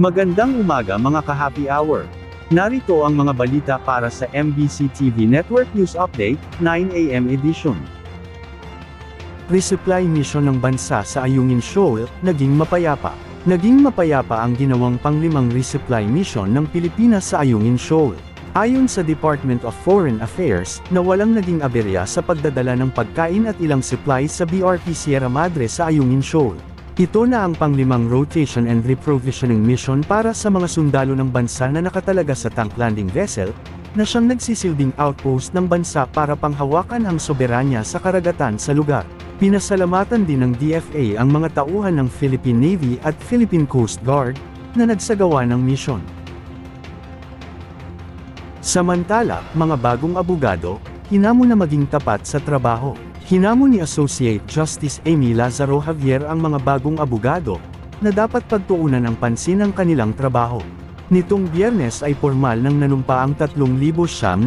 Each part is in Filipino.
Magandang umaga mga ka-happy hour. Narito ang mga balita para sa MBC TV Network News Update, 9 AM edition. Resupply mission ng bansa sa Ayungin Shoal, naging mapayapa. Naging mapayapa ang ginawang panglimang resupply mission ng Pilipinas sa Ayungin Shoal. Ayon sa Department of Foreign Affairs, na walang naging aberya sa pagdadala ng pagkain at ilang supplies sa BRP Sierra Madre sa Ayungin Shoal. Ito na ang panglimang rotation and reprovisioning mission para sa mga sundalo ng bansa na nakatalaga sa tank landing vessel, na siyang nagsisilbing outpost ng bansa para panghawakan ang soberanya sa karagatan sa lugar. Pinasalamatan din ng DFA ang mga tauhan ng Philippine Navy at Philippine Coast Guard, na nagsagawa ng mission. Samantala, mga bagong abogado, hinamon na maging tapat sa trabaho. Hinamon ni Associate Justice Amy Lazaro Javier ang mga bagong abogado, na dapat pagtuunan ng pansin ang kanilang trabaho. Nitong Biyernes ay formal nang nanumpa ang 3,962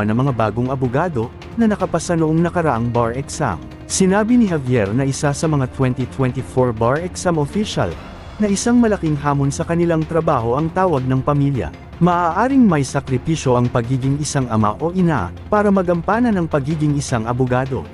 na mga bagong abogado, na nakapasa noong nakaraang bar exam. Sinabi ni Javier na isa sa mga 2024 bar exam official, na isang malaking hamon sa kanilang trabaho ang tawag ng pamilya. Maaaring may sakripisyo ang pagiging isang ama o ina, para magampanan ang pagiging isang abogado.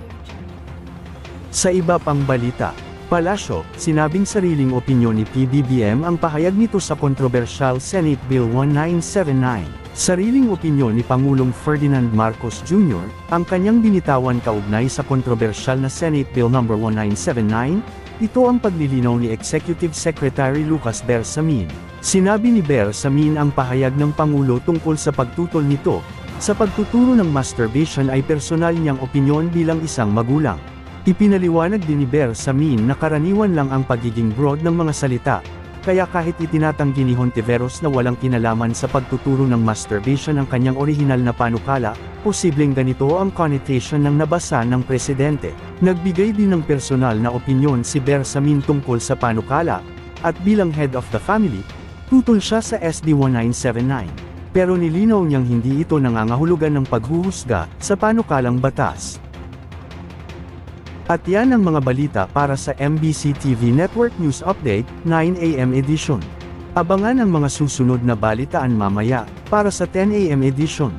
Sa iba pang balita, Palasyo, sinabing sariling opinyon ni PBBM ang pahayag nito sa kontrobersyal Senate Bill 1979. Sariling opinyon ni Pangulong Ferdinand Marcos Jr., ang kanyang binitawan kaugnay sa kontrobersyal na Senate Bill No. 1979, ito ang paglilinaw ni Executive Secretary Lucas Bersamin. Sinabi ni Bersamin ang pahayag ng Pangulo tungkol sa pagtutol nito, sa pagtuturo ng masturbation ay personal niyang opinyon bilang isang magulang. Ipinaliwanag din ni Bersamin na karaniwan lang ang pagiging broad ng mga salita, kaya kahit itinatanggi ni Hontiveros na walang kinalaman sa pagtuturo ng masturbation ang kanyang orihinal na panukala, posibleng ganito ang connotation ng nabasa ng presidente. Nagbigay din ng personal na opinyon si Bersamin tungkol sa panukala, at bilang head of the family, tutol siya sa SD 1979. Pero nilinaw niyang hindi ito nangangahulugan ng paghuhusga sa panukalang batas. At yan ang mga balita para sa MBC TV Network News Update, 9 AM edition. Abangan ang mga susunod na balitaan mamaya, para sa 10 AM edition.